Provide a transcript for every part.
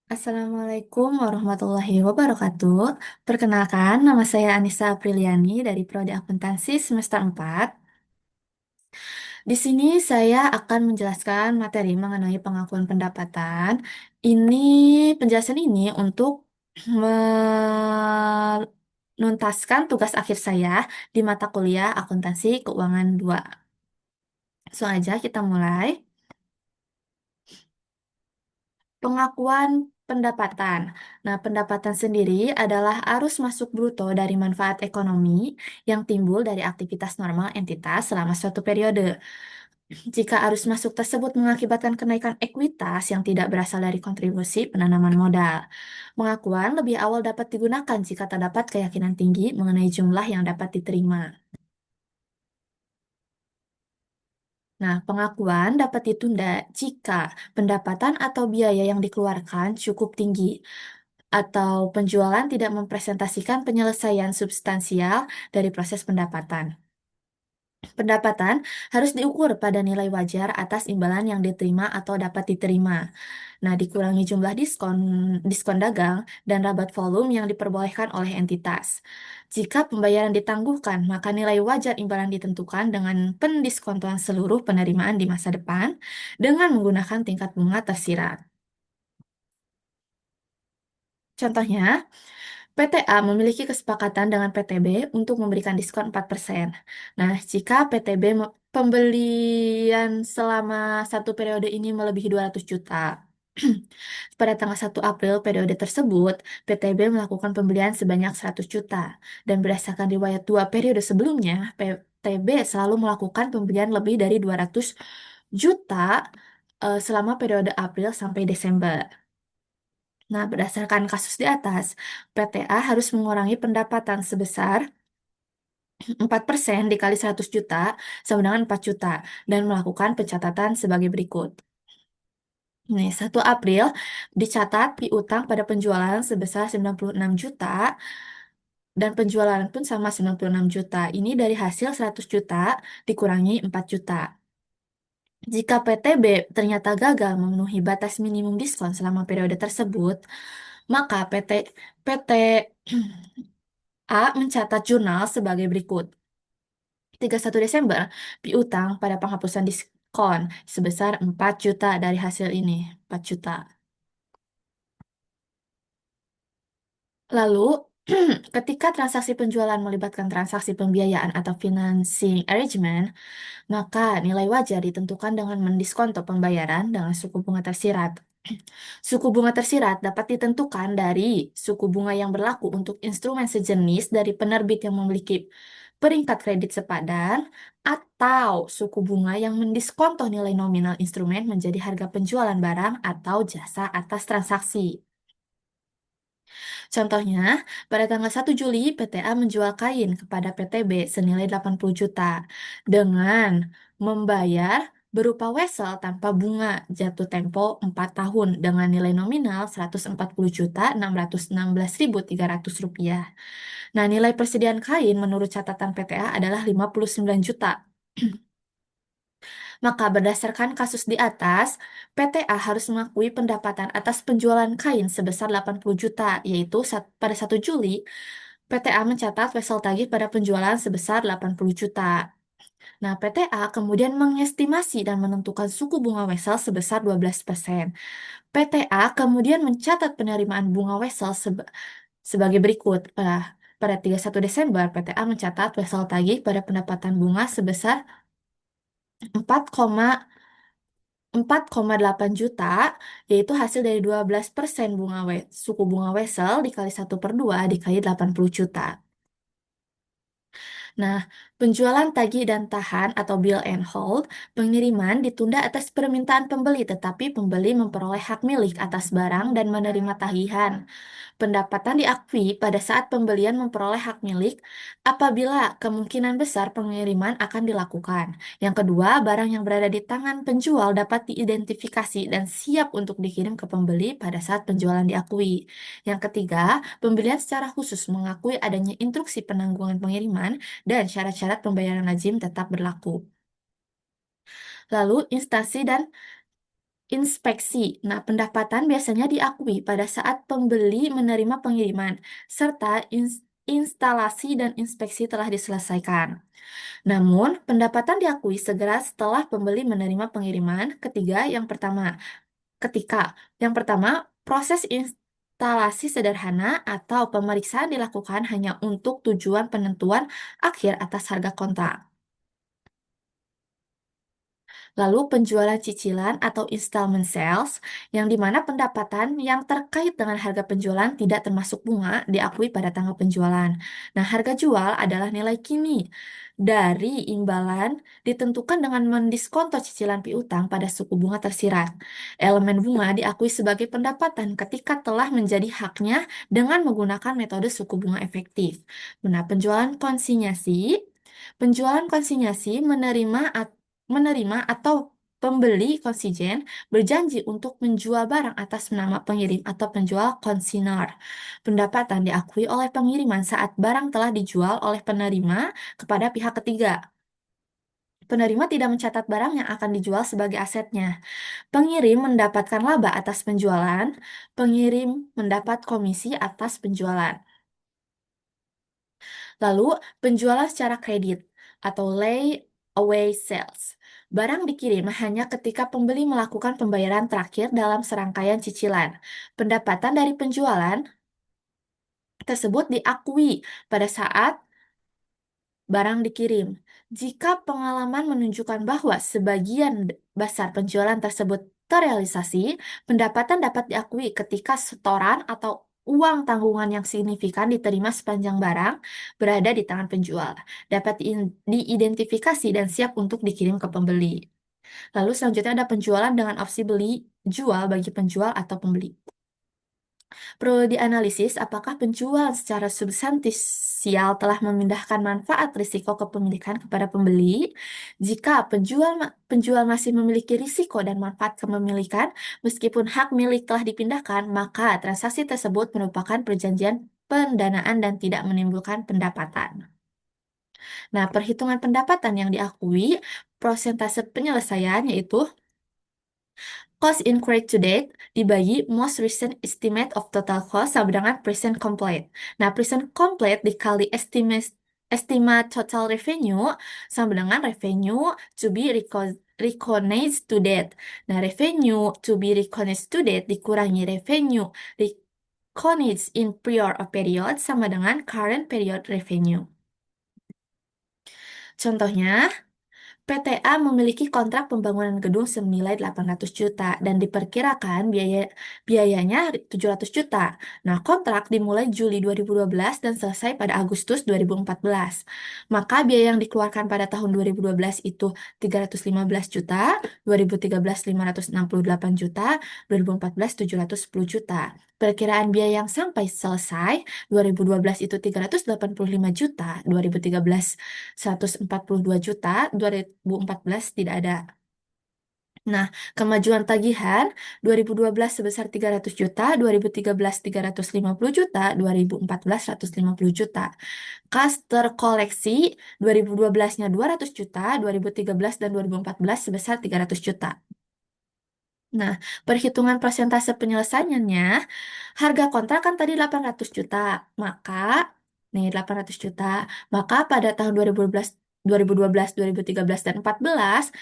Assalamualaikum warahmatullahi wabarakatuh. Perkenalkan, nama saya Anissa Apriliani dari Prodi Akuntansi semester 4. Di sini saya akan menjelaskan materi mengenai pengakuan pendapatan. Ini penjelasan ini untuk menuntaskan tugas akhir saya di mata kuliah Akuntansi Keuangan 2. Langsung aja kita mulai. Pengakuan pendapatan. Nah, pendapatan sendiri adalah arus masuk bruto dari manfaat ekonomi yang timbul dari aktivitas normal entitas selama suatu periode. Jika arus masuk tersebut mengakibatkan kenaikan ekuitas yang tidak berasal dari kontribusi penanaman modal. Pengakuan lebih awal dapat digunakan jika terdapat keyakinan tinggi mengenai jumlah yang dapat diterima. Nah, pengakuan dapat ditunda jika pendapatan atau biaya yang dikeluarkan cukup tinggi atau penjualan tidak mempresentasikan penyelesaian substansial dari proses pendapatan. Pendapatan harus diukur pada nilai wajar atas imbalan yang diterima atau dapat diterima. Nah, dikurangi jumlah diskon dagang dan rabat volume yang diperbolehkan oleh entitas. Jika pembayaran ditangguhkan, maka nilai wajar imbalan ditentukan dengan pendiskontoan seluruh penerimaan di masa depan dengan menggunakan tingkat bunga tersirat. Contohnya, PTA memiliki kesepakatan dengan PTB untuk memberikan diskon 4%. Nah, jika PTB pembelian selama satu periode ini melebihi 200 juta, pada tanggal 1 April periode tersebut, PTB melakukan pembelian sebanyak 100 juta. Dan berdasarkan riwayat dua periode sebelumnya, PTB selalu melakukan pembelian lebih dari 200 juta selama periode April sampai Desember. Nah, berdasarkan kasus di atas, PTA harus mengurangi pendapatan sebesar 4% dikali 100 juta sama dengan 4 juta dan melakukan pencatatan sebagai berikut. Nih, 1 April dicatat piutang pada penjualan sebesar 96 juta dan penjualan pun sama 96 juta. Ini dari hasil 100 juta dikurangi 4 juta. Jika PTB ternyata gagal memenuhi batas minimum diskon selama periode tersebut, maka PT A mencatat jurnal sebagai berikut. 31 Desember, piutang pada penghapusan diskon sebesar 4 juta dari hasil ini. 4 juta. Lalu, ketika transaksi penjualan melibatkan transaksi pembiayaan atau financing arrangement, maka nilai wajar ditentukan dengan mendiskonto pembayaran dengan suku bunga tersirat. Suku bunga tersirat dapat ditentukan dari suku bunga yang berlaku untuk instrumen sejenis dari penerbit yang memiliki peringkat kredit sepadan atau suku bunga yang mendiskonto nilai nominal instrumen menjadi harga penjualan barang atau jasa atas transaksi. Contohnya, pada tanggal 1 Juli, PTA menjual kain kepada PTB senilai 80 juta dengan membayar berupa wesel tanpa bunga jatuh tempo 4 tahun dengan nilai nominal 140.616.300 rupiah. Nah, nilai persediaan kain menurut catatan PTA adalah 59 juta. Maka berdasarkan kasus di atas, PTA harus mengakui pendapatan atas penjualan kain sebesar 80 juta, yaitu pada 1 Juli, PTA mencatat wesel tagih pada penjualan sebesar 80 juta. Nah, PTA kemudian mengestimasi dan menentukan suku bunga wesel sebesar 12%. PTA kemudian mencatat penerimaan bunga wesel sebagai berikut. Pada 31 Desember, PTA mencatat wesel tagih pada pendapatan bunga sebesar 4,8 juta, yaitu hasil dari 12% suku bunga wesel dikali 1/2 dikali 80 juta. Nah, penjualan tagih dan tahan atau bill and hold, pengiriman ditunda atas permintaan pembeli, tetapi pembeli memperoleh hak milik atas barang dan menerima tagihan. Pendapatan diakui pada saat pembelian memperoleh hak milik apabila kemungkinan besar pengiriman akan dilakukan. Yang kedua, barang yang berada di tangan penjual dapat diidentifikasi dan siap untuk dikirim ke pembeli pada saat penjualan diakui. Yang ketiga, pembelian secara khusus mengakui adanya instruksi penangguhan pengiriman dan syarat-syarat pembayaran lazim tetap berlaku. Lalu, instansi dan Inspeksi. Nah, pendapatan biasanya diakui pada saat pembeli menerima pengiriman, serta instalasi dan inspeksi telah diselesaikan. Namun, pendapatan diakui segera setelah pembeli menerima pengiriman. Ketika yang pertama, proses instalasi sederhana atau pemeriksaan dilakukan hanya untuk tujuan penentuan akhir atas harga kontrak. Lalu penjualan cicilan atau installment sales, yang dimana pendapatan yang terkait dengan harga penjualan tidak termasuk bunga diakui pada tanggal penjualan. Nah, harga jual adalah nilai kini dari imbalan ditentukan dengan mendiskonto cicilan piutang pada suku bunga tersirat. Elemen bunga diakui sebagai pendapatan ketika telah menjadi haknya dengan menggunakan metode suku bunga efektif. Nah, penjualan konsinyasi menerima atau pembeli konsigen berjanji untuk menjual barang atas nama pengirim atau penjual konsinyor. Pendapatan diakui oleh pengiriman saat barang telah dijual oleh penerima kepada pihak ketiga. Penerima tidak mencatat barang yang akan dijual sebagai asetnya. Pengirim mendapatkan laba atas penjualan, pengirim mendapat komisi atas penjualan. Lalu, penjualan secara kredit atau layaway sales. Barang dikirim hanya ketika pembeli melakukan pembayaran terakhir dalam serangkaian cicilan. Pendapatan dari penjualan tersebut diakui pada saat barang dikirim. Jika pengalaman menunjukkan bahwa sebagian besar penjualan tersebut terrealisasi, pendapatan dapat diakui ketika setoran atau uang tanggungan yang signifikan diterima sepanjang barang berada di tangan penjual, dapat diidentifikasi dan siap untuk dikirim ke pembeli. Lalu selanjutnya ada penjualan dengan opsi beli jual bagi penjual atau pembeli. Perlu dianalisis apakah penjual secara substansial telah memindahkan manfaat risiko kepemilikan kepada pembeli. Jika penjual masih memiliki risiko dan manfaat kepemilikan, meskipun hak milik telah dipindahkan, maka transaksi tersebut merupakan perjanjian pendanaan dan tidak menimbulkan pendapatan. Nah, perhitungan pendapatan yang diakui, prosentase penyelesaian yaitu cost incurred to date dibagi most recent estimate of total cost sama dengan present complete. Nah, present complete dikali estimate total revenue sama dengan revenue to be recognized to date. Nah, revenue to be recognized to date dikurangi revenue recognized in prior period sama dengan current period revenue. Contohnya, PTA memiliki kontrak pembangunan gedung senilai 800 juta dan diperkirakan biayanya 700 juta. Nah, kontrak dimulai Juli 2012 dan selesai pada Agustus 2014. Maka biaya yang dikeluarkan pada tahun 2012 itu 315 juta, 2013 568 juta, 2014 710 juta. Perkiraan biaya yang sampai selesai 2012 itu 385 juta, 2013 142 juta, 2014 tidak ada. Nah, kemajuan tagihan 2012 sebesar 300 juta, 2013 350 juta, 2014 150 juta. Kas terkoleksi 2012-nya 200 juta, 2013 dan 2014 sebesar 300 juta. Nah, perhitungan persentase penyelesaiannya, harga kontrak kan tadi 800 juta, maka nih 800 juta, maka pada tahun 2012, 2013 dan 14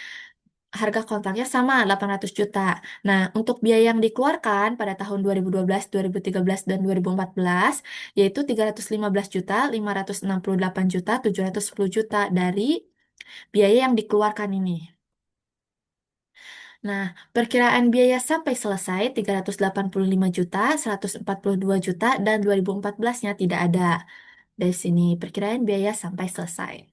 harga kontraknya sama 800 juta. Nah, untuk biaya yang dikeluarkan pada tahun 2012, 2013 dan 2014 yaitu 315 juta, 568 juta, 710 juta dari biaya yang dikeluarkan ini. Nah, perkiraan biaya sampai selesai 385 juta, 142 juta, dan 2014-nya tidak ada. Dari sini, perkiraan biaya sampai selesai.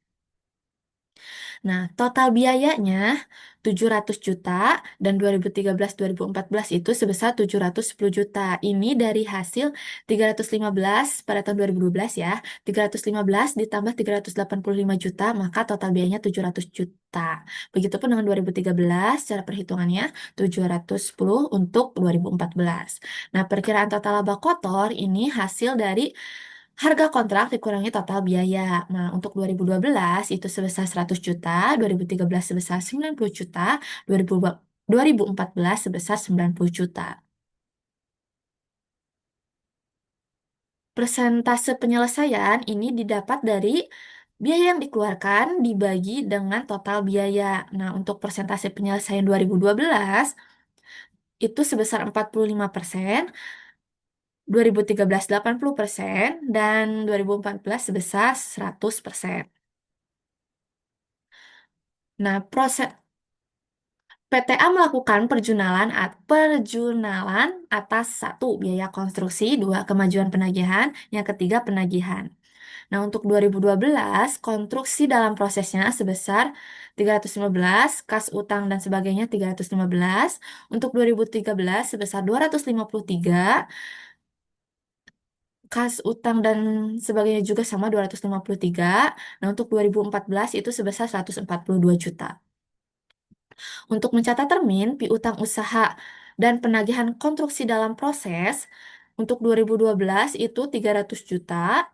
Nah, total biayanya 700 juta dan 2013-2014 itu sebesar 710 juta. Ini dari hasil 315 pada tahun 2012 ya. 315 ditambah 385 juta, maka total biayanya 700 juta. Begitupun dengan 2013, cara perhitungannya 710 untuk 2014. Nah, perkiraan total laba kotor ini hasil dari harga kontrak dikurangi total biaya. Nah, untuk 2012 itu sebesar 100 juta, 2013 sebesar 90 juta, 2014 sebesar 90 juta. Persentase penyelesaian ini didapat dari biaya yang dikeluarkan dibagi dengan total biaya. Nah, untuk persentase penyelesaian 2012 itu sebesar 45%, 2013 80%, dan 2014 sebesar 100%. Nah, PTA melakukan perjunalan atas satu biaya konstruksi, dua kemajuan penagihan, yang ketiga penagihan. Nah, untuk 2012, konstruksi dalam prosesnya sebesar 315, kas utang dan sebagainya 315. Untuk 2013 sebesar 253, kas utang dan sebagainya juga sama 253. Nah, untuk 2014 itu sebesar 142 juta. Untuk mencatat termin, piutang usaha dan penagihan konstruksi dalam proses, untuk 2012 itu 300 juta,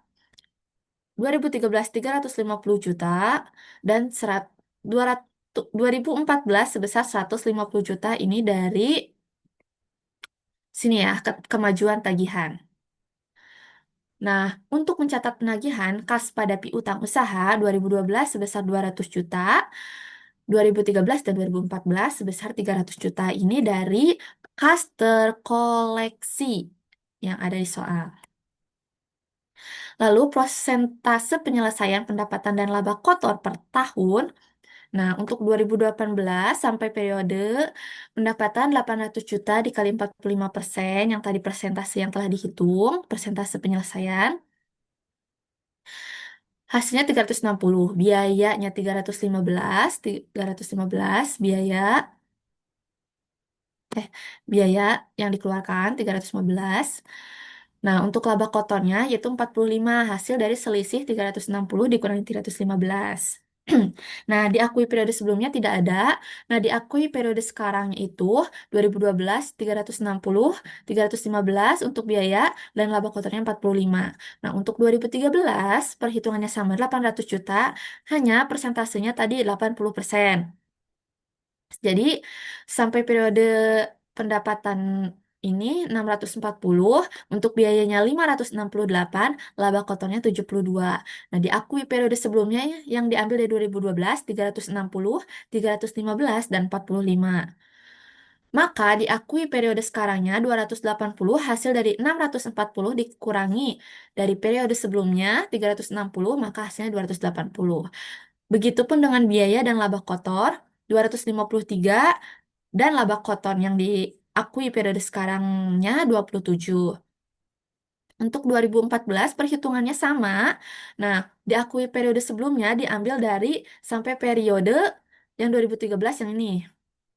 2013 350 juta, dan 2014 sebesar 150 juta ini dari sini ya, kemajuan tagihan. Nah, untuk mencatat penagihan kas pada piutang usaha 2012 sebesar 200 juta, 2013 dan 2014 sebesar 300 juta ini dari kas terkoleksi yang ada di soal. Lalu prosentase penyelesaian pendapatan dan laba kotor per tahun. Nah, untuk 2018 sampai periode pendapatan 800 juta dikali 45% yang tadi persentase yang telah dihitung, persentase penyelesaian. Hasilnya 360, biayanya 315 biaya biaya yang dikeluarkan 315. Nah, untuk laba kotornya yaitu 45 hasil dari selisih 360 dikurangi 315. Nah, diakui periode sebelumnya tidak ada. Nah, diakui periode sekarang itu 2012 360, 315 untuk biaya dan laba kotornya 45. Nah, untuk 2013 perhitungannya sama 800 juta, hanya persentasenya tadi 80%. Jadi sampai periode pendapatan ini 640, untuk biayanya 568, laba kotornya 72. Nah, diakui periode sebelumnya yang diambil dari 2012, 360, 315, dan 45. Maka diakui periode sekarangnya 280 hasil dari 640 dikurangi dari periode sebelumnya 360, maka hasilnya 280. Begitupun dengan biaya dan laba kotor 253 dan laba kotor yang diakui periode sekarangnya 27. Untuk 2014 perhitungannya sama. Nah, diakui periode sebelumnya diambil dari sampai periode yang 2013 yang ini.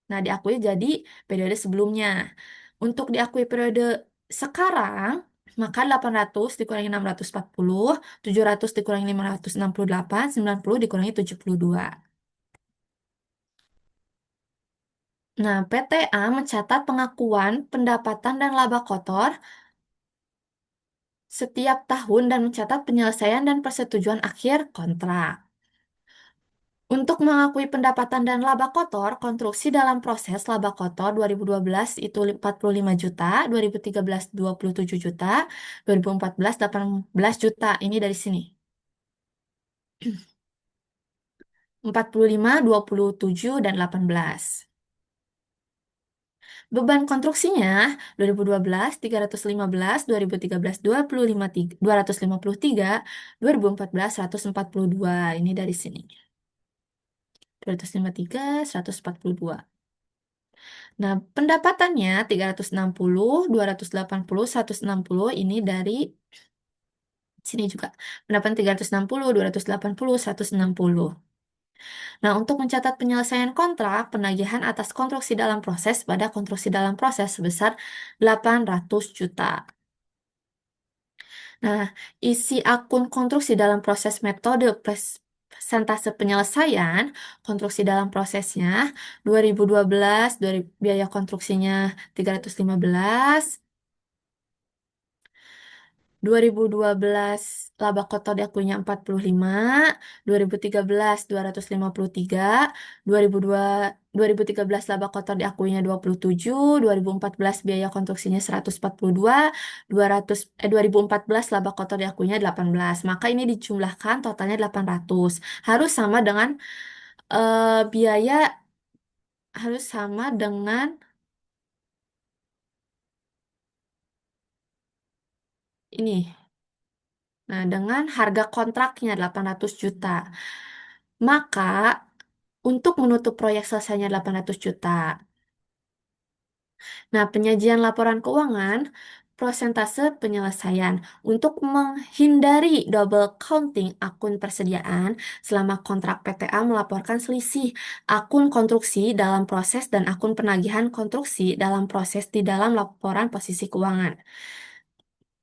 Nah, diakui jadi periode sebelumnya. Untuk diakui periode sekarang, maka 800 dikurangi 640, 700 dikurangi 568, 90 dikurangi 72. Nah, PTA mencatat pengakuan pendapatan dan laba kotor setiap tahun dan mencatat penyelesaian dan persetujuan akhir kontrak. Untuk mengakui pendapatan dan laba kotor, konstruksi dalam proses laba kotor 2012 itu 45 juta, 2013 27 juta, 2014 18 juta. Ini dari sini. 45, 27, dan 18. Beban konstruksinya 2012 315, 2013 253, 2014 142. Ini dari sini. 253, 142. Nah, pendapatannya 360, 280, 160 ini dari sini juga. Pendapatan 360, 280, 160. Nah, untuk mencatat penyelesaian kontrak, penagihan atas konstruksi dalam proses pada konstruksi dalam proses sebesar 800 juta. Nah, isi akun konstruksi dalam proses metode persentase penyelesaian konstruksi dalam prosesnya 2012 dari biaya konstruksinya 315, 2012 laba kotor diakuinya 45, 2013 253, 2002 2013 laba kotor diakuinya 27, 2014 biaya konstruksinya 142, 2014 laba kotor diakuinya 18. Maka ini dijumlahkan totalnya 800. Harus sama dengan biaya harus sama dengan ini. Nah, dengan harga kontraknya 800 juta. Maka untuk menutup proyek selesainya 800 juta. Nah, penyajian laporan keuangan prosentase penyelesaian untuk menghindari double counting akun persediaan selama kontrak PTA melaporkan selisih akun konstruksi dalam proses dan akun penagihan konstruksi dalam proses di dalam laporan posisi keuangan.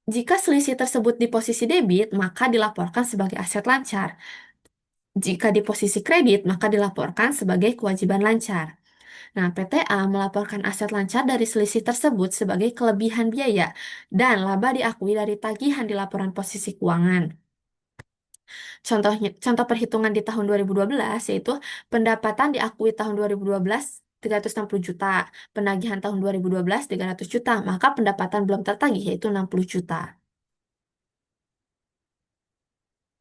Jika selisih tersebut di posisi debit, maka dilaporkan sebagai aset lancar. Jika di posisi kredit, maka dilaporkan sebagai kewajiban lancar. Nah, PTA melaporkan aset lancar dari selisih tersebut sebagai kelebihan biaya dan laba diakui dari tagihan di laporan posisi keuangan. Contoh perhitungan di tahun 2012 yaitu pendapatan diakui tahun 2012 360 juta, penagihan tahun 2012 300 juta, maka pendapatan belum tertagih yaitu 60 juta.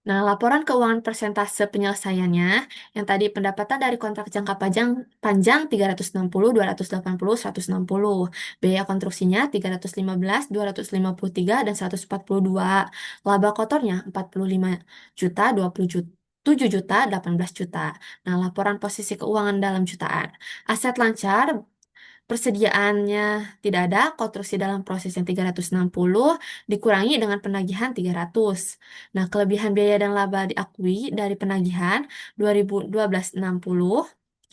Nah, laporan keuangan persentase penyelesaiannya, yang tadi pendapatan dari kontrak jangka panjang 360, 280, 160. Biaya konstruksinya 315, 253, dan 142. Laba kotornya 45 juta, 20 juta. 7 juta, 18 juta. Nah, laporan posisi keuangan dalam jutaan. Aset lancar persediaannya tidak ada, konstruksi dalam proses yang 360 dikurangi dengan penagihan 300. Nah, kelebihan biaya dan laba diakui dari penagihan 2012 60,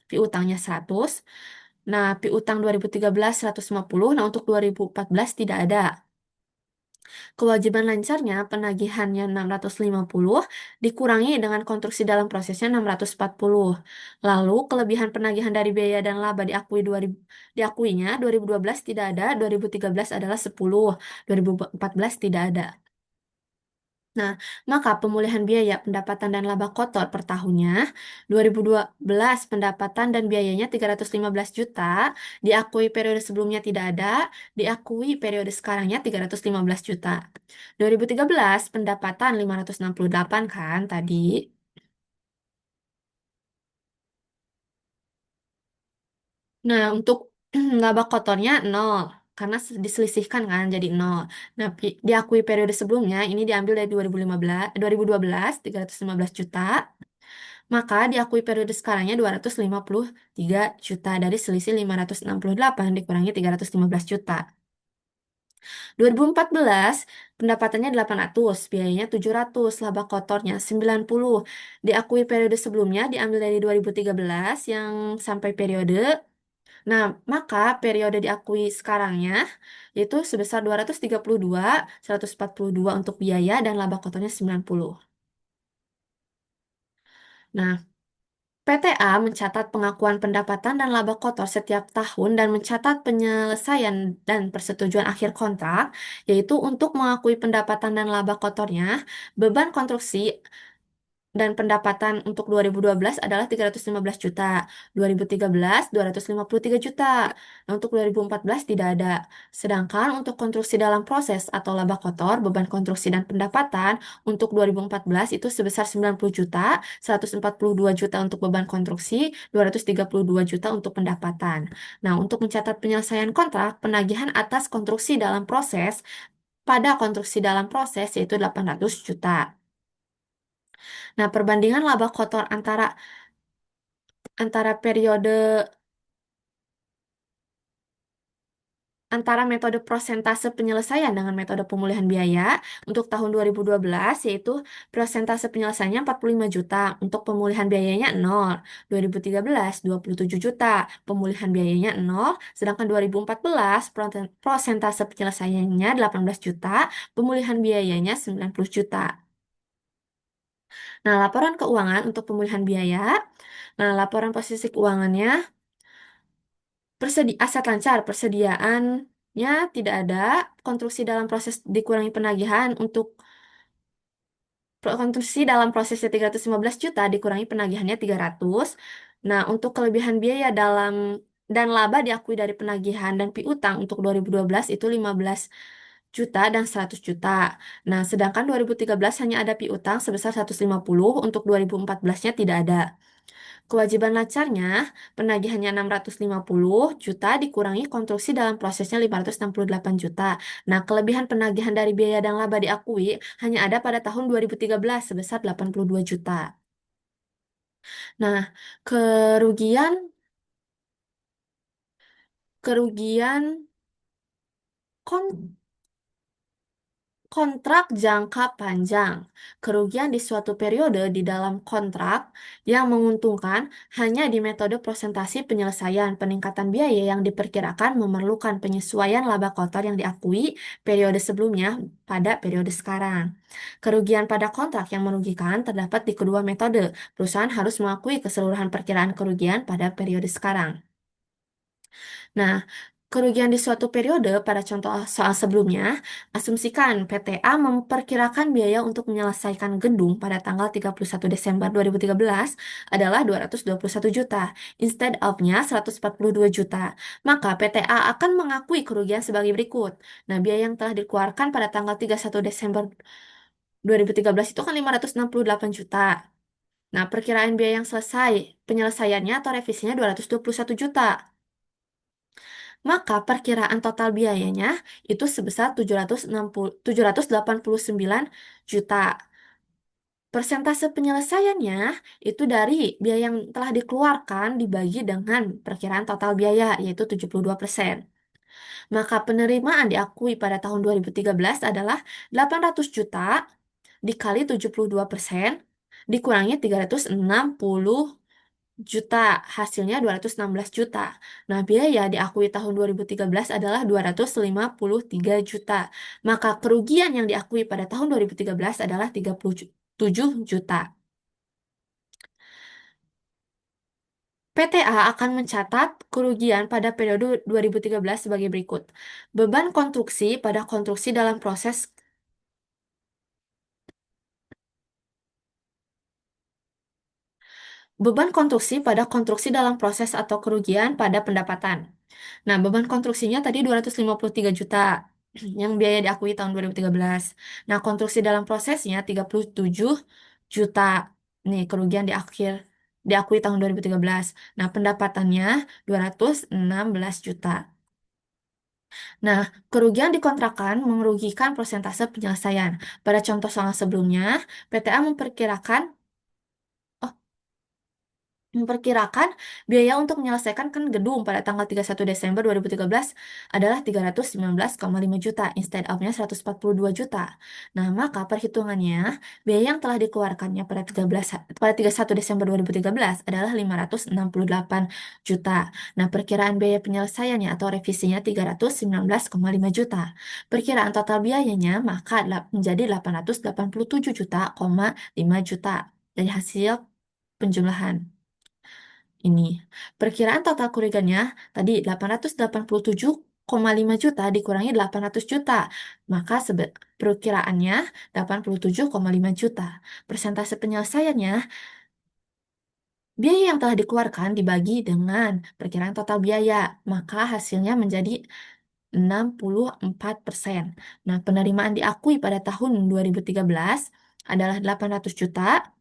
piutangnya 100. Nah, piutang 2013 150, nah untuk 2014 tidak ada. Kewajiban lancarnya penagihannya 650 dikurangi dengan konstruksi dalam prosesnya 640. Lalu kelebihan penagihan dari biaya dan laba diakuinya 2012 tidak ada, 2013 adalah 10, 2014 tidak ada. Nah, maka pemulihan biaya pendapatan dan laba kotor per tahunnya 2012 pendapatan dan biayanya 315 juta, diakui periode sebelumnya tidak ada, diakui periode sekarangnya 315 juta. 2013 pendapatan 568 kan tadi. Nah, untuk laba kotornya 0 karena diselisihkan kan jadi 0. Nah, diakui periode sebelumnya ini diambil dari 2015, 2012 315 juta. Maka diakui periode sekarangnya 253 juta dari selisih 568 dikurangi 315 juta. 2014 pendapatannya 800, biayanya 700, laba kotornya 90. Diakui periode sebelumnya diambil dari 2013 yang sampai periode. Nah, maka periode diakui sekarangnya yaitu sebesar 232, 142 untuk biaya dan laba kotornya 90. Nah, PTA mencatat pengakuan pendapatan dan laba kotor setiap tahun dan mencatat penyelesaian dan persetujuan akhir kontrak, yaitu untuk mengakui pendapatan dan laba kotornya, beban konstruksi dan pendapatan untuk 2012 adalah 315 juta, 2013 253 juta. Nah, untuk 2014 tidak ada. Sedangkan untuk konstruksi dalam proses atau laba kotor, beban konstruksi dan pendapatan untuk 2014 itu sebesar 90 juta, 142 juta untuk beban konstruksi, 232 juta untuk pendapatan. Nah, untuk mencatat penyelesaian kontrak, penagihan atas konstruksi dalam proses pada konstruksi dalam proses yaitu 800 juta. Nah, perbandingan laba kotor antara periode antara metode prosentase penyelesaian dengan metode pemulihan biaya untuk tahun 2012 yaitu prosentase penyelesaiannya 45 juta, untuk pemulihan biayanya 0. 2013 27 juta, pemulihan biayanya 0, sedangkan 2014 prosentase penyelesaiannya 18 juta, pemulihan biayanya 90 juta. Nah, laporan keuangan untuk pemulihan biaya. Nah, laporan posisi keuangannya aset lancar, persediaan. tidak ada. Konstruksi dalam proses dikurangi penagihan untuk konstruksi dalam prosesnya 315 juta dikurangi penagihannya 300. Nah, untuk kelebihan biaya dalam dan laba diakui dari penagihan dan piutang untuk 2012 itu 15 juta dan 100 juta. Nah, sedangkan 2013 hanya ada piutang sebesar 150, untuk 2014-nya tidak ada. Kewajiban lancarnya, penagihannya 650 juta dikurangi konstruksi dalam prosesnya 568 juta. Nah, kelebihan penagihan dari biaya dan laba diakui hanya ada pada tahun 2013 sebesar 82 juta. Nah, kerugian kerugian kon- kontrak jangka panjang. Kerugian di suatu periode di dalam kontrak yang menguntungkan hanya di metode persentase penyelesaian. Peningkatan biaya yang diperkirakan memerlukan penyesuaian laba kotor yang diakui periode sebelumnya pada periode sekarang. Kerugian pada kontrak yang merugikan terdapat di kedua metode. Perusahaan harus mengakui keseluruhan perkiraan kerugian pada periode sekarang. Nah, kerugian di suatu periode pada contoh soal sebelumnya, asumsikan PTA memperkirakan biaya untuk menyelesaikan gedung pada tanggal 31 Desember 2013 adalah 221 juta, instead of-nya 142 juta. Maka PTA akan mengakui kerugian sebagai berikut. Nah, biaya yang telah dikeluarkan pada tanggal 31 Desember 2013 itu kan 568 juta. Nah, perkiraan biaya yang selesai penyelesaiannya atau revisinya 221 juta. Maka perkiraan total biayanya itu sebesar 789 juta. Persentase penyelesaiannya itu dari biaya yang telah dikeluarkan dibagi dengan perkiraan total biaya, yaitu 72%. Maka penerimaan diakui pada tahun 2013 adalah 800 juta dikali 72% dikurangi 360 juta, hasilnya 216 juta. Nah, biaya diakui tahun 2013 adalah 253 juta. Maka kerugian yang diakui pada tahun 2013 adalah 37 juta. PTA akan mencatat kerugian pada periode 2013 sebagai berikut. Beban konstruksi pada konstruksi dalam proses Beban konstruksi pada konstruksi dalam proses atau kerugian pada pendapatan. Nah, beban konstruksinya tadi 253 juta yang biaya diakui tahun 2013. Nah, konstruksi dalam prosesnya 37 juta. Nih, kerugian diakui tahun 2013. Nah, pendapatannya 216 juta. Nah, kerugian dikontrakan merugikan persentase penyelesaian. Pada contoh soal sebelumnya, PTA memperkirakan biaya untuk menyelesaikan kan gedung pada tanggal 31 Desember 2013 adalah 319,5 juta, instead of-nya 142 juta. Nah, maka perhitungannya, biaya yang telah dikeluarkannya pada 31 Desember 2013 adalah 568 juta. Nah, perkiraan biaya penyelesaiannya atau revisinya 319,5 juta. Perkiraan total biayanya maka menjadi 887 juta, 5 juta dari hasil penjumlahan ini. Perkiraan total kerugiannya tadi 887,5 juta dikurangi 800 juta. Maka perkiraannya 87,5 juta. Persentase penyelesaiannya, biaya yang telah dikeluarkan dibagi dengan perkiraan total biaya. Maka hasilnya menjadi 64%. Nah, penerimaan diakui pada tahun 2013 adalah 800 juta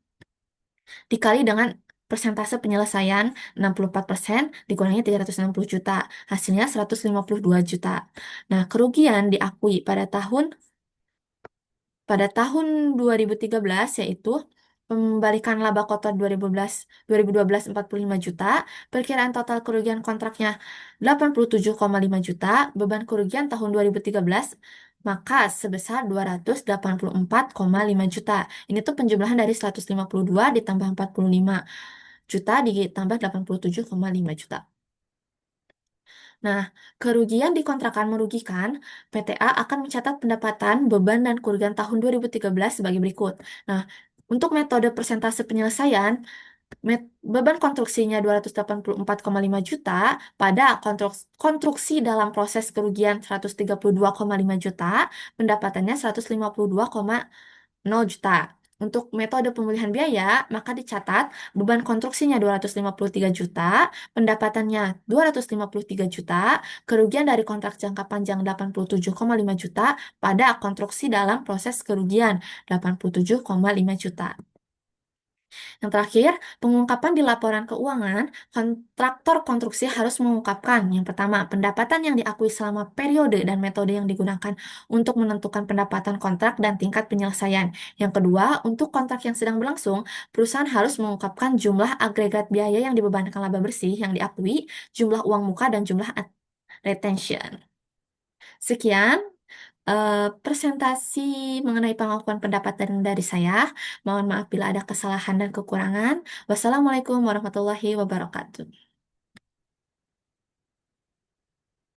dikali dengan persentase penyelesaian 64% dikurangi 360 juta. Hasilnya 152 juta. Nah, kerugian diakui pada tahun 2013 yaitu pembalikan laba kotor 2012 45 juta, perkiraan total kerugian kontraknya 87,5 juta, beban kerugian tahun 2013 maka sebesar 284,5 juta. Ini tuh penjumlahan dari 152 ditambah 45 juta ditambah 87,5 juta. Nah, kerugian di kontrakan merugikan, PTA akan mencatat pendapatan, beban, dan kerugian tahun 2013 sebagai berikut. Nah, untuk metode persentase penyelesaian, Beban konstruksinya 284,5 juta pada konstruksi dalam proses kerugian 132,5 juta, pendapatannya 152,0 juta. Untuk metode pemulihan biaya, maka dicatat beban konstruksinya 253 juta, pendapatannya 253 juta, kerugian dari kontrak jangka panjang 87,5 juta pada konstruksi dalam proses kerugian 87,5 juta. Yang terakhir, pengungkapan di laporan keuangan, kontraktor konstruksi harus mengungkapkan yang pertama, pendapatan yang diakui selama periode dan metode yang digunakan untuk menentukan pendapatan kontrak dan tingkat penyelesaian. Yang kedua, untuk kontrak yang sedang berlangsung, perusahaan harus mengungkapkan jumlah agregat biaya yang dibebankan laba bersih yang diakui, jumlah uang muka, dan jumlah retention. Sekian presentasi mengenai pengakuan pendapatan dari saya. Mohon maaf bila ada kesalahan dan kekurangan. Wassalamualaikum warahmatullahi wabarakatuh.